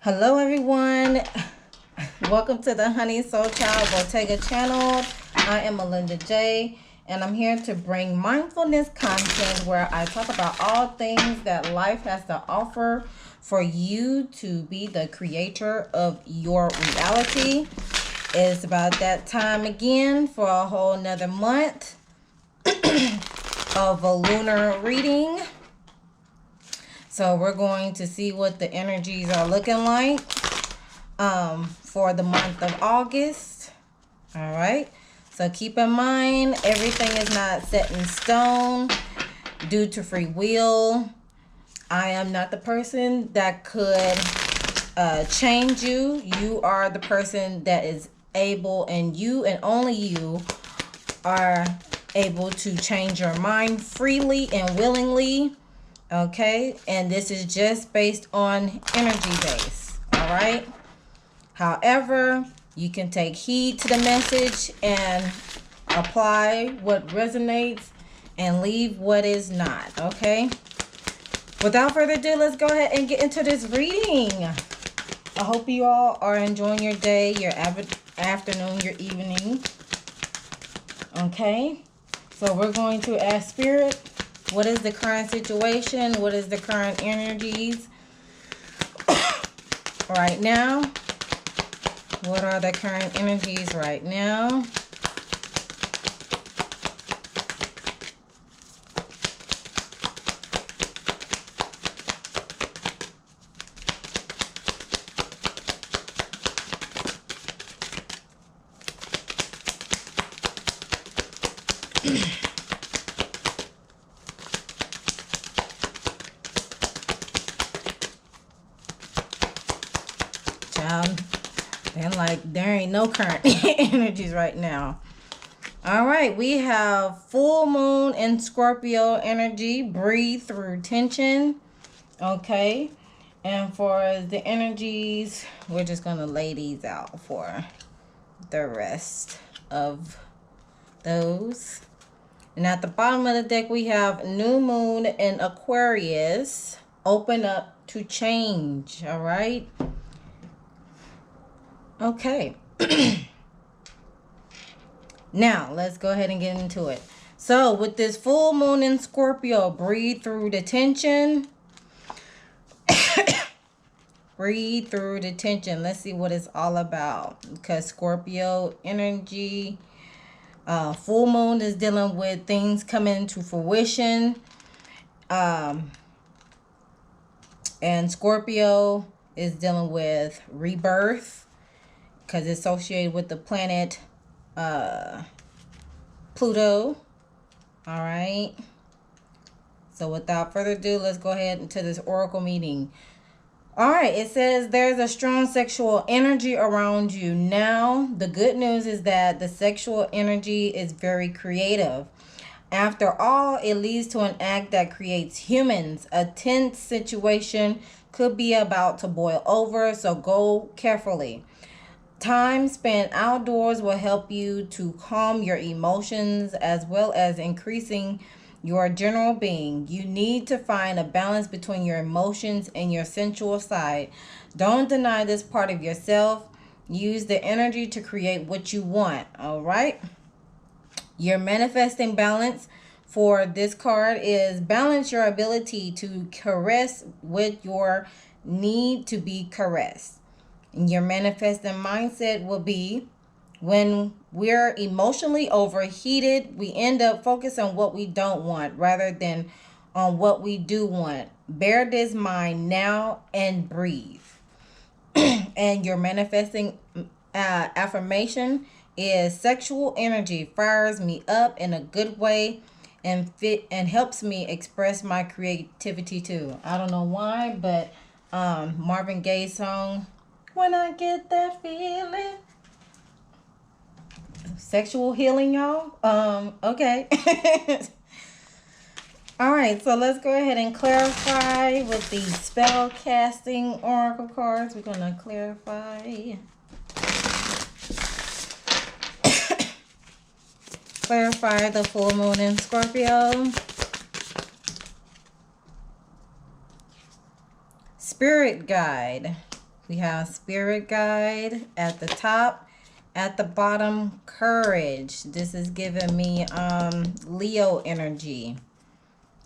Hello everyone, welcome to the Honeysolchile Bottega channel. I am Melinda J, and I'm here to bring mindfulness content where I talk about all things that life has to offer for you to be the creator of your reality. It's about that time again for a whole nother month of a lunar reading. So we're going to see what the energies are looking like for the month of August. All right. So keep in mind, everything is not set in stone due to free will. I am not the person that could change you. You are the person that is able, and you and only you are able to change your mind freely and willingly. Okay, and this is just based on energy base. All right. However, you can take heed to the message and apply what resonates and leave what is not. Okay. Without further ado, let's go ahead and get into this reading. I hope you all are enjoying your day, your afternoon, your evening. Okay. So we're going to ask Spirit, what is the current situation? What is the current energies right now? What are the current energies right now? And like there ain't no current energies right now. All right, we have full moon in Scorpio energy. Breathe through tension. Okay, and for the energies, we're just gonna lay these out for the rest of those. And at the bottom of the deck, we have new moon in Aquarius. Open up to change. All right. Okay. Now, let's go ahead and get into it. So, with this full moon in Scorpio, breathe through the tension. Breathe through the tension. Let's see what it's all about. Because Scorpio energy, full moon is dealing with things coming to fruition. And Scorpio is dealing with rebirth, because it's associated with the planet Pluto. All right. So without further ado, let's go ahead into this oracle meeting. All right. It says there's a strong sexual energy around you now. The good news is that the sexual energy is very creative. After all, it leads to an act that creates humans. A tense situation could be about to boil over, so go carefully. Time spent outdoors will help you to calm your emotions as well as increasing your general being. You need to find a balance between your emotions and your sensual side. Don't deny this part of yourself. Use the energy to create what you want. All right. Your manifesting balance for this card is balance your ability to caress with your need to be caressed. And your manifesting mindset will be, when we're emotionally overheated, we end up focused on what we don't want rather than on what we do want. Bear this mind now and breathe. And your manifesting affirmation is sexual energy fires me up in a good way and helps me express my creativity too. I don't know why, but Marvin Gaye's song, When I Get That Feeling. Sexual healing, y'all. Okay. All right, so let's go ahead and clarify with the spell casting oracle cards. We're gonna clarify. Clarify the full moon in Scorpio. Spirit guide. We have spirit guide at the top. At the bottom, courage. This is giving me Leo energy,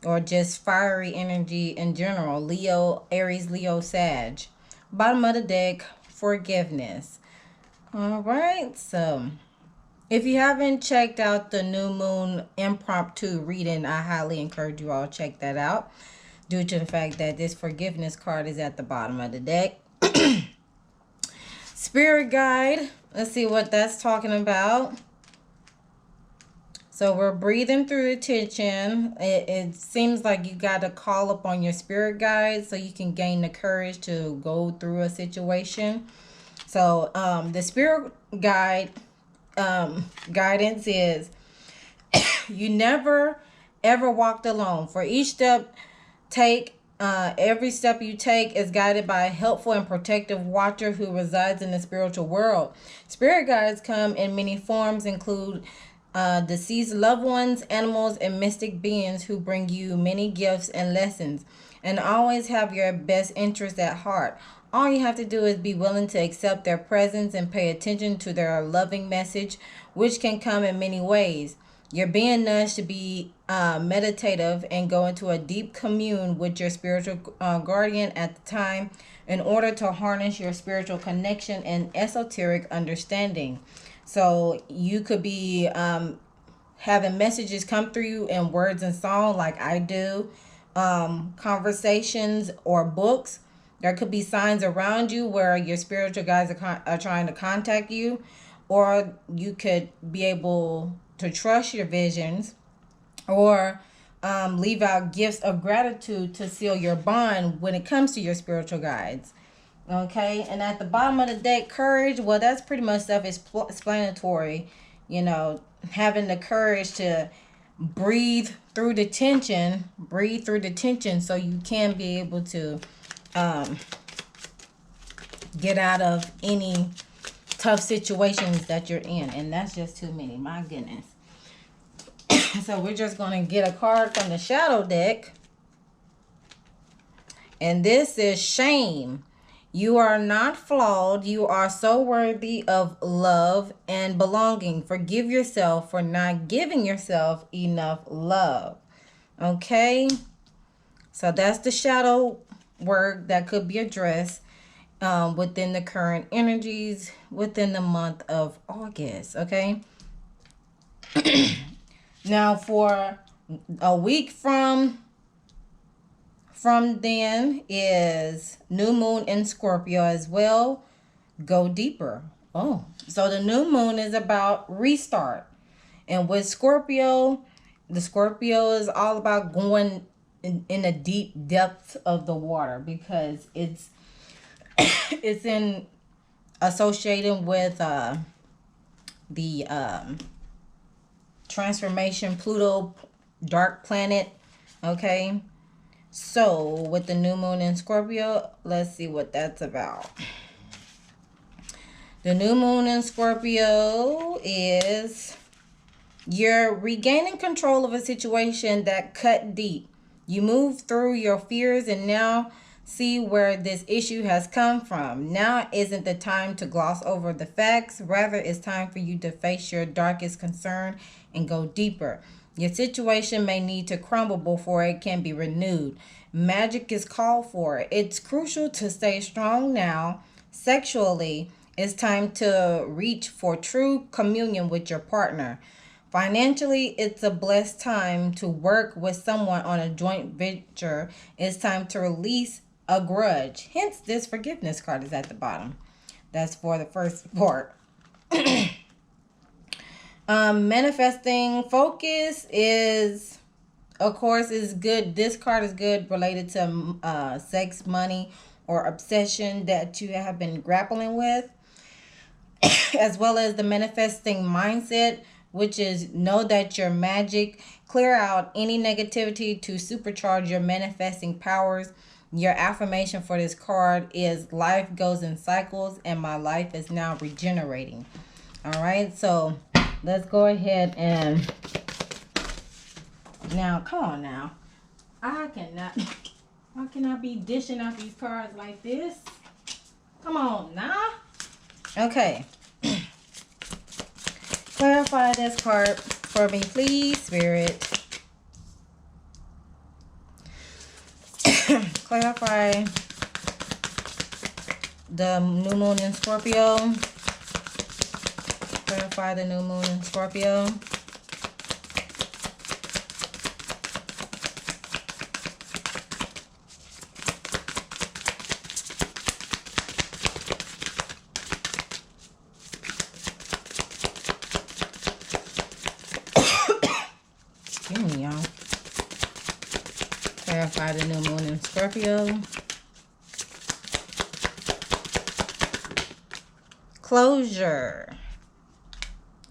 or just fiery energy in general. Leo, Aries, Leo, Sag. Bottom of the deck, forgiveness. All right, so if you haven't checked out the new moon impromptu reading, I highly encourage you all check that out, due to the fact that this forgiveness card is at the bottom of the deck. Spirit guide, let's see what that's talking about. So we're breathing through the tension. It seems like you got to call upon your spirit guide so you can gain the courage to go through a situation. So the spirit guide guidance is you never ever walked alone. For each step every step you take is guided by a helpful and protective watcher who resides in the spiritual world. Spirit guides come in many forms, include deceased loved ones, animals, and mystic beings who bring you many gifts and lessons, and always have your best interest at heart. All you have to do is be willing to accept their presence and pay attention to their loving message, which can come in many ways. You're being nudged to be meditative and go into a deep commune with your spiritual guardian at the time in order to harness your spiritual connection and esoteric understanding. So you could be having messages come through you in words and song like I do, conversations or books. There could be signs around you where your spiritual guides are trying to contact you, or you could be able to trust your visions, or leave out gifts of gratitude to seal your bond when it comes to your spiritual guides. Okay, and at the bottom of the deck, courage. Well, that's pretty much self-explanatory. You know, having the courage to breathe through the tension, so you can be able to get out of any tough situations that you're in. And that's just too many, my goodness. So we're just going to get a card from the shadow deck, and this is shame. You are not flawed. You are so worthy of love and belonging. Forgive yourself for not giving yourself enough love. Okay, so that's the shadow word that could be addressed within the current energies within the month of August. Okay. Now for a week from then is new moon in Scorpio as well. Go deeper. Oh, so the new moon is about restart. And with Scorpio, the Scorpio is all about going in the deep depths of the water, because it's in associated with the transformation Pluto dark planet. Okay, so with the new moon in Scorpio, let's see what that's about. The new moon in Scorpio is you're regaining control of a situation that cut deep. You move through your fears and now see where this issue has come from. Now isn't the time to gloss over the facts. Rather, it's time for you to face your darkest concern and go deeper. Your situation may need to crumble before it can be renewed. Magic is called for. It's crucial to stay strong now. Sexually, it's time to reach for true communion with your partner. Financially, it's a blessed time to work with someone on a joint venture. It's time to release a grudge. Hence, this forgiveness card is at the bottom. That's for the first part. Manifesting focus is, of course, is good. This card is good related to sex, money, or obsession that you have been grappling with, as well as the manifesting mindset, which is know that you're magic. Clear out any negativity to supercharge your manifesting powers. Your affirmation for this card is life goes in cycles and my life is now regenerating. All right, so let's go ahead and now, come on now. I cannot be dishing out these cards like this. Come on now. Okay. Clarify this card for me, please, Spirit. Clarify the new moon in Scorpio. Clarify the new moon in Scorpio. Excuse me, y'all. Clarify the new moon in Scorpio. Closure.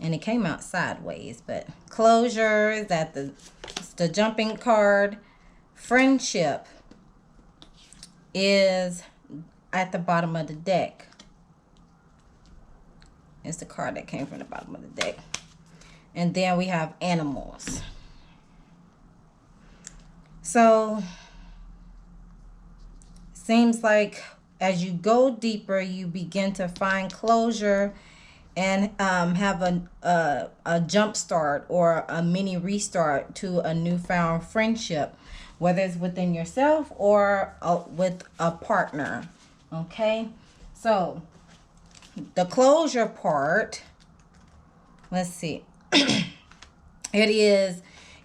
And it came out sideways, but closure is at the jumping card. Friendship is at the bottom of the deck. It's the card that came from the bottom of the deck. And then we have animals. So, seems like as you go deeper, you begin to find closure and have a jump start or a mini restart to a newfound friendship, whether it's within yourself or with a partner. Okay, so the closure part, let's see.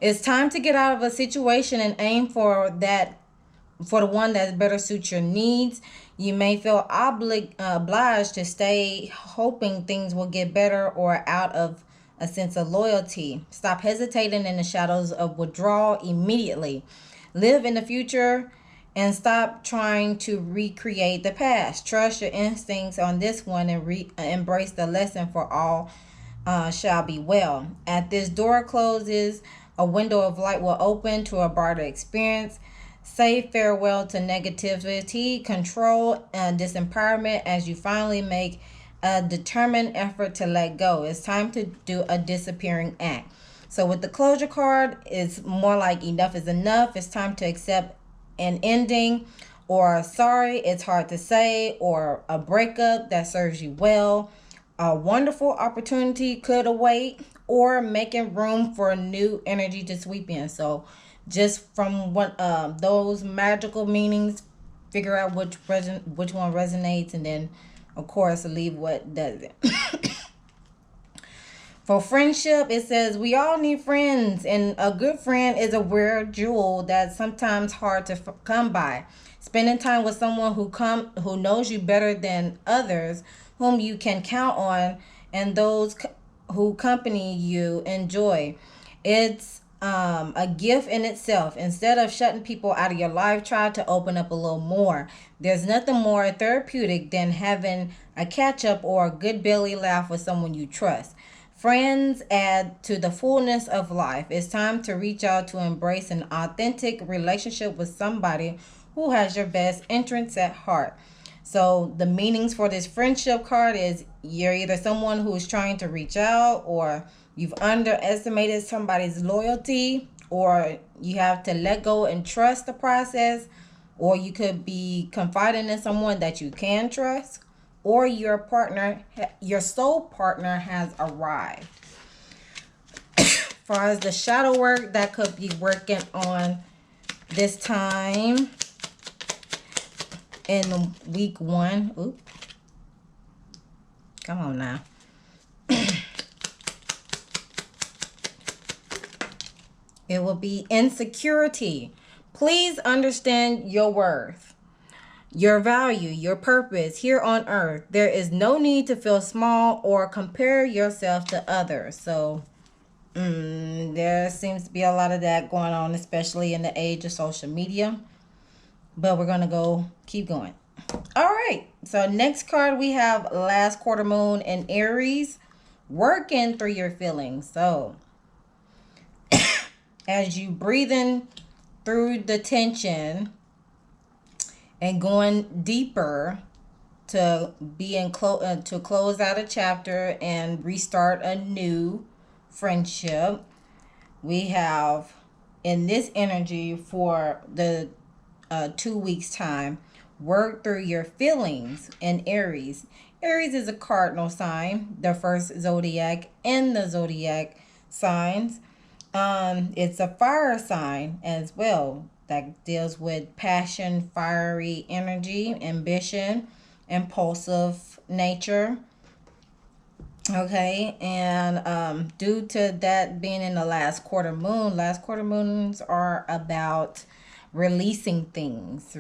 It's time to get out of a situation and aim for the one that better suits your needs. You may feel obliged to stay hoping things will get better or out of a sense of loyalty. Stop hesitating in the shadows of withdrawal immediately. Live in the future and stop trying to recreate the past. Trust your instincts on this one and embrace the lesson for all shall be well. As this door closes, a window of light will open to a brighter experience. Say farewell to negativity, control, and disempowerment as you finally make a determined effort to let go. It's time to do a disappearing act. So with the closure card, it's more like enough is enough. It's time to accept an ending, or sorry, it's hard to say, or a breakup that serves you well. A wonderful opportunity could await, or making room for a new energy to sweep in. So just from what those magical meanings, figure out which one resonates, and then of course leave what doesn't. For friendship, it says we all need friends, and a good friend is a rare jewel that's sometimes hard to come by. Spending time with someone who knows you better than others, whom you can count on, and those who company you enjoy. It's a gift in itself. Instead of shutting people out of your life, try to open up a little more. There's nothing more therapeutic than having a catch up or a good belly laugh with someone you trust. Friends add to the fullness of life. It's time to reach out to embrace an authentic relationship with somebody who has your best interests at heart. So the meanings for this friendship card is you're either someone who is trying to reach out, or you've underestimated somebody's loyalty, or you have to let go and trust the process, or you could be confiding in someone that you can trust, or your soul partner has arrived. As far as the shadow work that could be working on this time in week 1. Oop. Come on now. It will be insecurity. Please understand your worth, your value, your purpose here on earth. There is no need to feel small or compare yourself to others. So there seems to be a lot of that going on, especially in the age of social media. But we're going to keep going. All right. So next card, we have last quarter moon in Aries, working through your feelings. So as you breathing through the tension and going deeper to to close out a chapter and restart a new friendship, we have in this energy for the 2 weeks time, work through your feelings in Aries. Aries is a cardinal sign, the first zodiac in the zodiac signs. It's a fire sign as well that deals with passion, fiery energy, ambition, impulsive nature. Okay, and due to that being in the last quarter moons are about releasing things.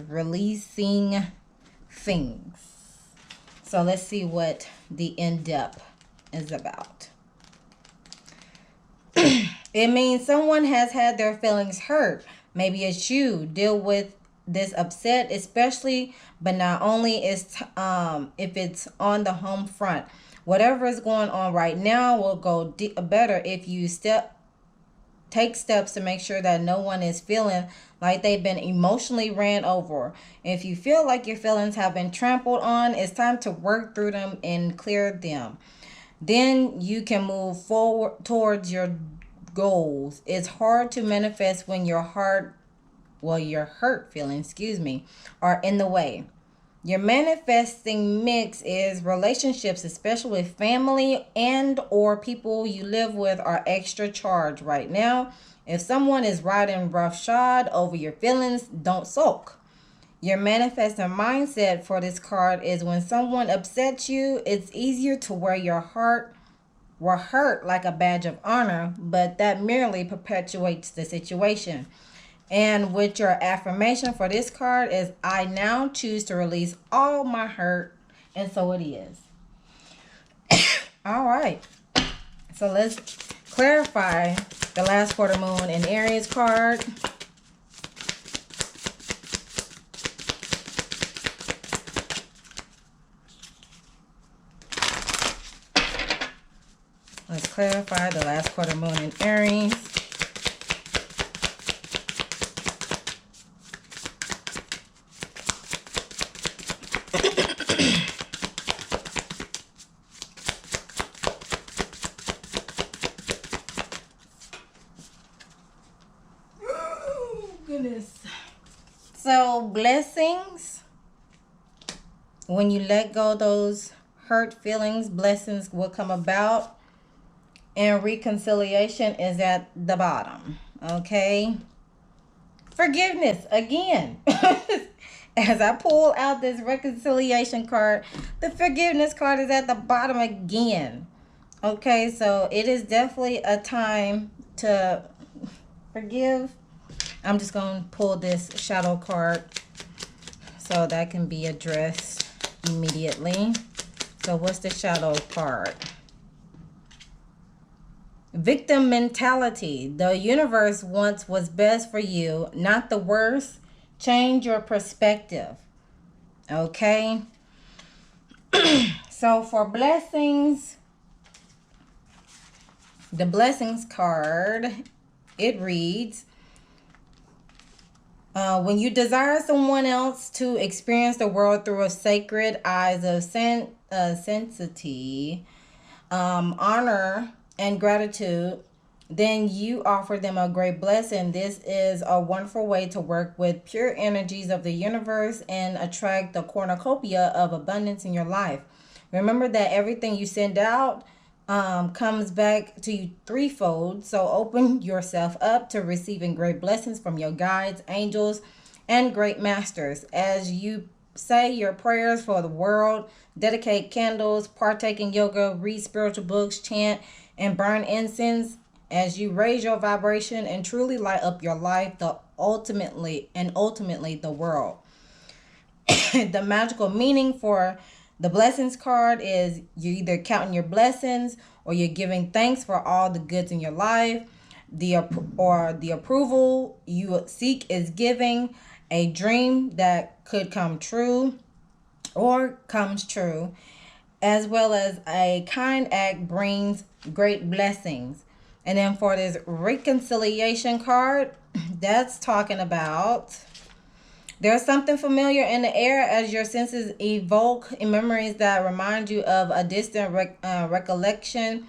So let's see what the in-depth is about. It means someone has had their feelings hurt. Maybe it's you. Deal with this upset, especially, but not only is if it's on the home front. Whatever is going on right now will go better if you take steps to make sure that no one is feeling like they've been emotionally ran over. If you feel like your feelings have been trampled on, it's time to work through them and clear them. Then you can move forward towards your goals. It's hard to manifest when your hurt feelings, are in the way. Your manifesting mix is relationships, especially with family and or people you live with, are extra charged right now. If someone is riding roughshod over your feelings, don't sulk. Your manifesting mindset for this card is when someone upsets you, it's easier to wear your heart were hurt like a badge of honor, but that merely perpetuates the situation. And with your affirmation for this card is, I now choose to release all my hurt, and so it is. All right. So let's clarify the last quarter moon in Aries card. Let's clarify the last quarter moon in Aries. So blessings, when you let go of those hurt feelings, blessings will come about. And reconciliation is at the bottom. Okay. Forgiveness again. As I pull out this reconciliation card, the forgiveness card is at the bottom again. Okay, so it is definitely a time to forgive. I'm just going to pull this shadow card so that can be addressed immediately. So what's the shadow card? Victim mentality. The universe wants what's best for you, not the worst. Change your perspective. Okay? So for blessings, the blessings card, it reads, when you desire someone else to experience the world through a sacred eyes of sensitivity, honor, and gratitude, then you offer them a great blessing. This is a wonderful way to work with pure energies of the universe and attract the cornucopia of abundance in your life. Remember that everything you send out comes back to you threefold. So open yourself up to receiving great blessings from your guides, angels, and great masters. As you say your prayers for the world, dedicate candles, partake in yoga, read spiritual books, chant, and burn incense, as you raise your vibration and truly light up your life, ultimately the world. The magical meaning for the blessings card is you're either counting your blessings or you're giving thanks for all the goods in your life. The approval you seek is giving a dream that could come true or comes true, as well as a kind act brings great blessings. And then for this reconciliation card, that's talking about there's something familiar in the air as your senses evoke memories that remind you of a distant recollection.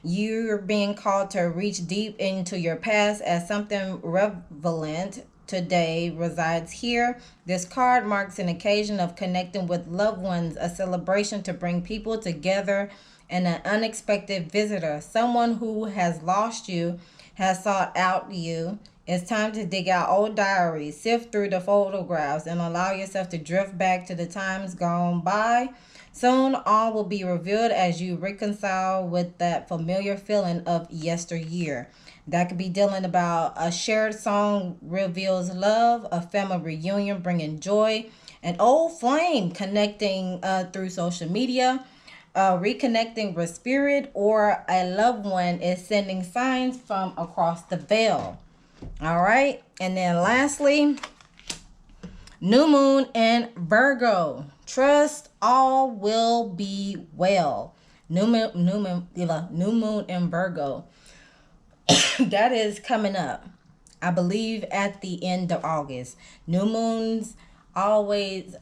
You're being called to reach deep into your past as something relevant today resides here. This card marks an occasion of connecting with loved ones, a celebration to bring people together, and an unexpected visitor. Someone who has lost you has sought out you. It's time to dig out old diaries, sift through the photographs, and allow yourself to drift back to the times gone by. Soon all will be revealed as you reconcile with that familiar feeling of yesteryear. That could be dealing about a shared song reveals love, a family reunion bringing joy, an old flame connecting through social media, reconnecting with spirit, or a loved one is sending signs from across the veil. All right. And then lastly, new moon in Virgo. Trust all will be well. New moon in Virgo. That is coming up, I believe, at the end of August. New moons always,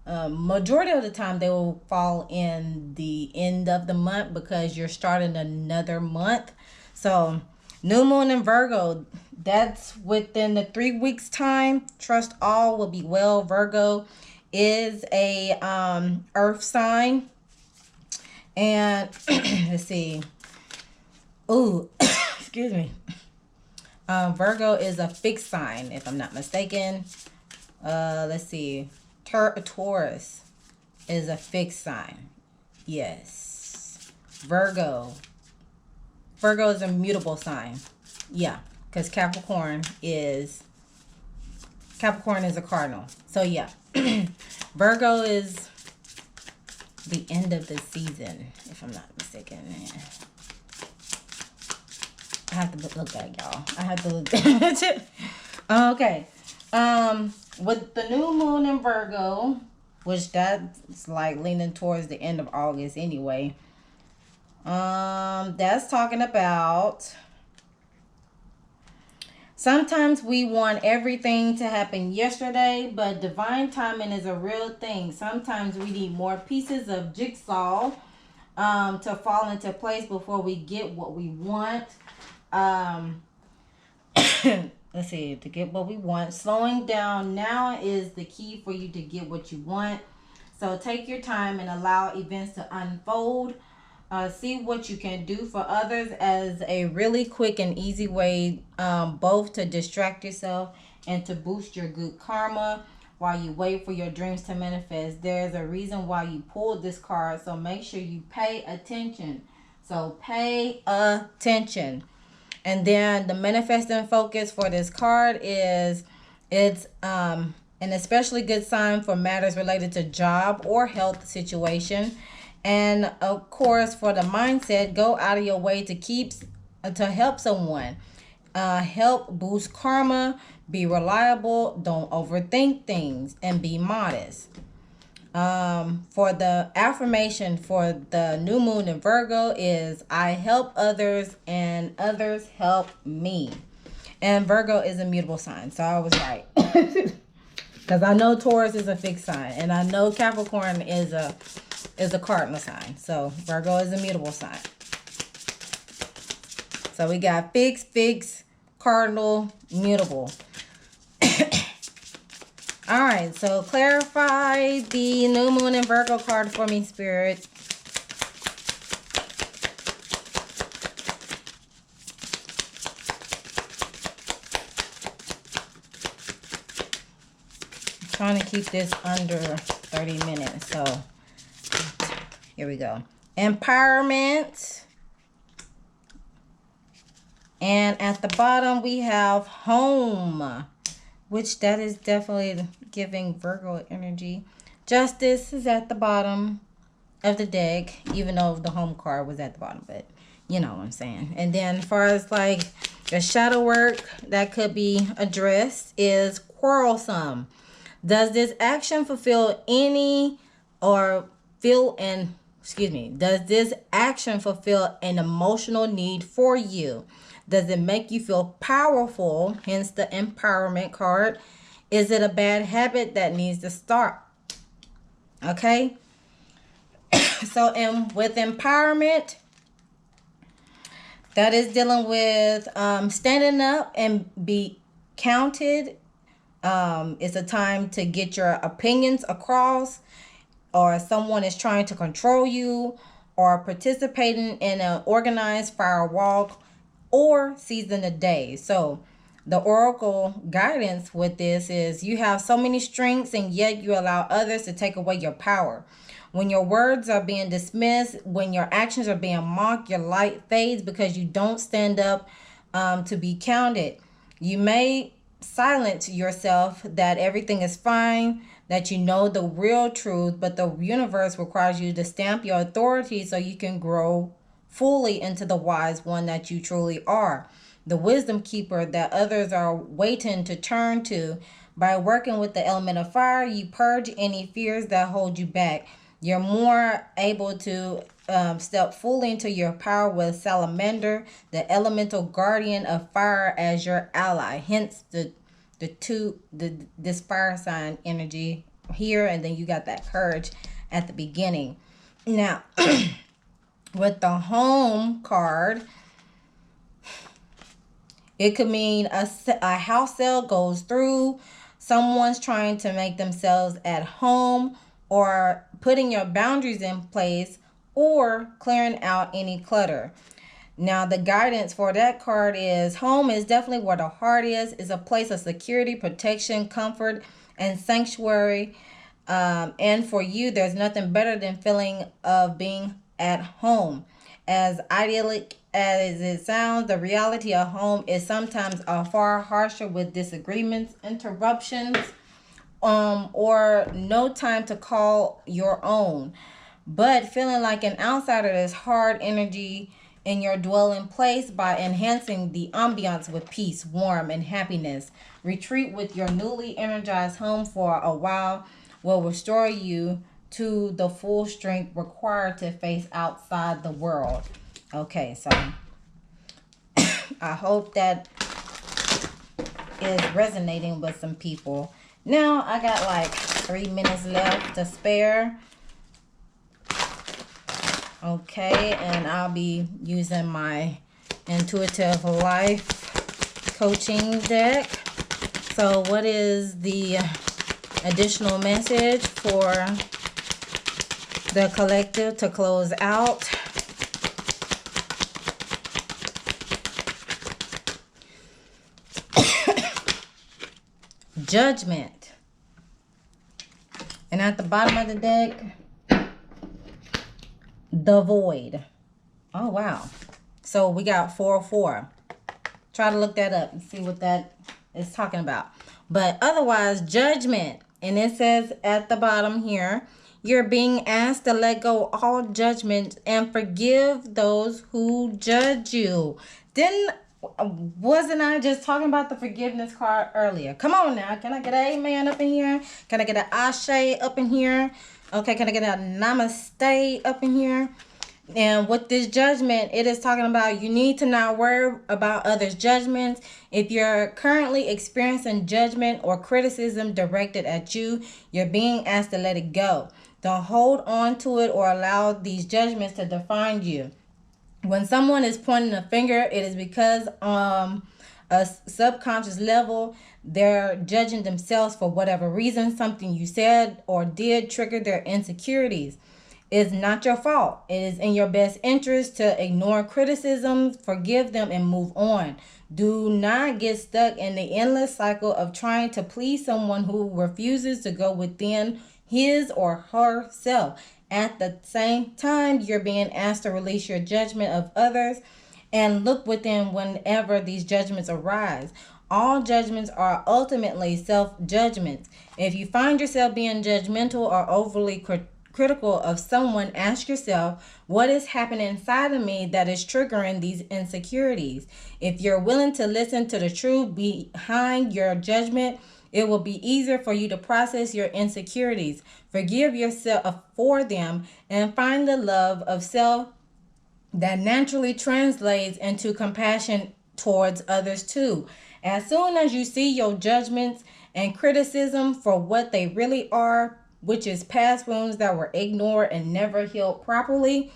majority of the time, they will fall in the end of the month because you're starting another month. So, new moon in Virgo, that's within the 3 weeks time. Trust all will be well. Virgo is a earth sign. And let's see. Ooh, excuse me. Virgo is a fixed sign, if I'm not mistaken. Let's see. Taurus is a fixed sign. Yes. Virgo is a mutable sign. Yeah, because Capricorn is a cardinal. So yeah. Virgo is the end of the season, if I'm not mistaken. Yeah. I have to look at it, y'all. I have to look at it. Okay. With the new moon in Virgo, which that's like leaning towards the end of August anyway. That's talking about sometimes we want everything to happen yesterday, but divine timing is a real thing. Sometimes we need more pieces of jigsaw to fall into place before we get what we want. Let's see, to get what we want. Slowing down now is the key for you to get what you want. So take your time and allow events to unfold. See what you can do for others as a really quick and easy way, both to distract yourself and to boost your good karma while you wait for your dreams to manifest. There's a reason why you pulled this card, so make sure you pay attention. So pay attention. And then the manifesting focus for this card is it's an especially good sign for matters related to job or health situation. And of course, for the mindset, go out of your way to help someone. Help boost karma, be reliable, don't overthink things, and be modest. For the affirmation for the new moon in Virgo is I help others and others help me. And Virgo is a mutable sign, so I was right. Because I know Taurus is a fixed sign, and I know Capricorn is a cardinal sign. So Virgo is a mutable sign. So we got fixed, cardinal, mutable. All right, so clarify the new moon in Virgo card for me, Spirit. I'm trying to keep this under 30 minutes, so here we go. Empowerment. And at the bottom, we have home, which that is definitely giving Virgo energy. Justice is at the bottom of the deck, even though the home card was at the bottom, but you know what I'm saying. And then as far as like the shadow work that could be addressed is quarrelsome. Does this action fulfill does this action fulfill an emotional need for you? Does it make you feel powerful? Hence the empowerment card. Is it a bad habit that needs to stop? Okay. So with empowerment, that is dealing with standing up and be counted It's a time to get your opinions across, or someone is trying to control you, or participating in an organized fire walk or season of day. So the oracle guidance with this is you have so many strengths and yet you allow others to take away your power. When your words are being dismissed, when your actions are being mocked, your light fades because you don't stand up to be counted. You may silence yourself that everything is fine, that you know the real truth, but the universe requires you to stamp your authority so you can grow fully into the wise one that you truly are, the wisdom keeper that others are waiting to turn to. By working with the element of fire, you purge any fears that hold you back. You're more able to step fully into your power with Salamander, the elemental guardian of fire, as your ally. Hence this fire sign energy here, and then you got that courage at the beginning. Now, with the home card, it could mean a house sale goes through, someone's trying to make themselves at home, or putting your boundaries in place, or clearing out any clutter. Now, the guidance for that card is home is definitely where the heart is. It's a place of security, protection, comfort, and sanctuary. And for you, there's nothing better than feeling of being at home. As idyllic as it sounds, the reality of home is sometimes far harsher, with disagreements, interruptions, or no time to call your own. But feeling like an outsider is hard energy in your dwelling place. By enhancing the ambiance with peace, warmth, and happiness, retreat with your newly energized home for a while will restore you to the full strength required to face outside the world. Okay, so I hope that is resonating with some people. Now I got like 3 minutes left to spare. Okay, and I'll be using my Intuitive Life coaching deck. So what is the additional message for the collective to close out? Judgment. And at the bottom of the deck, the void. Oh, wow. So we got 4-4. Try to look that up and see what that is talking about. But otherwise, judgment. And it says at the bottom here, you're being asked to let go all judgment and forgive those who judge you. Wasn't I just talking about the forgiveness card earlier? Come on now. Can I get an amen up in here? Can I get an ashe up in here? Okay, can I get a namaste up in here? And with this judgment, it is talking about you need to not worry about others' judgments. If you're currently experiencing judgment or criticism directed at you, you're being asked to let it go. Don't hold on to it or allow these judgments to define you. When someone is pointing a finger, it is because on a subconscious level, they're judging themselves for whatever reason. Something you said or did triggered their insecurities. It's not your fault. It is in your best interest to ignore criticisms, forgive them, and move on. Do not get stuck in the endless cycle of trying to please someone who refuses to go within his or herself. At the same time, you're being asked to release your judgment of others and look within whenever these judgments arise. All judgments are ultimately self-judgments. If you find yourself being judgmental or overly critical of someone, ask yourself, what is happening inside of me that is triggering these insecurities? If you're willing to listen to the truth behind your judgment, it will be easier for you to process your insecurities. Forgive yourself for them and find the love of self that naturally translates into compassion towards others too. As soon as you see your judgments and criticism for what they really are, which is past wounds that were ignored and never healed properly,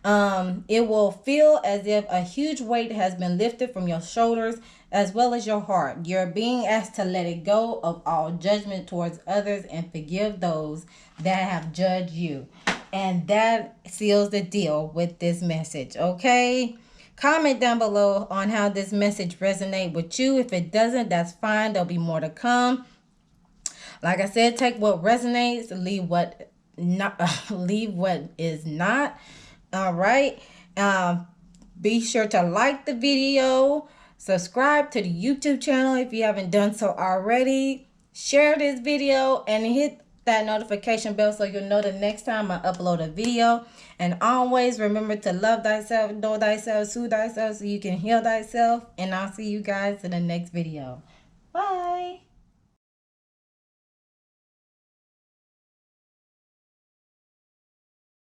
it will feel as if a huge weight has been lifted from your shoulders as well as your heart. You're being asked to let it go of all judgment towards others and forgive those that have judged you. And that seals the deal with this message, okay? Comment down below on how this message resonates with you. If it doesn't, that's fine. There'll be more to come. Like I said, take what resonates, leave what is not. All right. Be sure to like the video, subscribe to the YouTube channel if you haven't done so already. Share this video and hit that notification bell so you'll know the next time I upload a video. And always remember to love thyself, know thyself, soothe thyself so you can heal thyself. And I'll see you guys in the next video. Bye.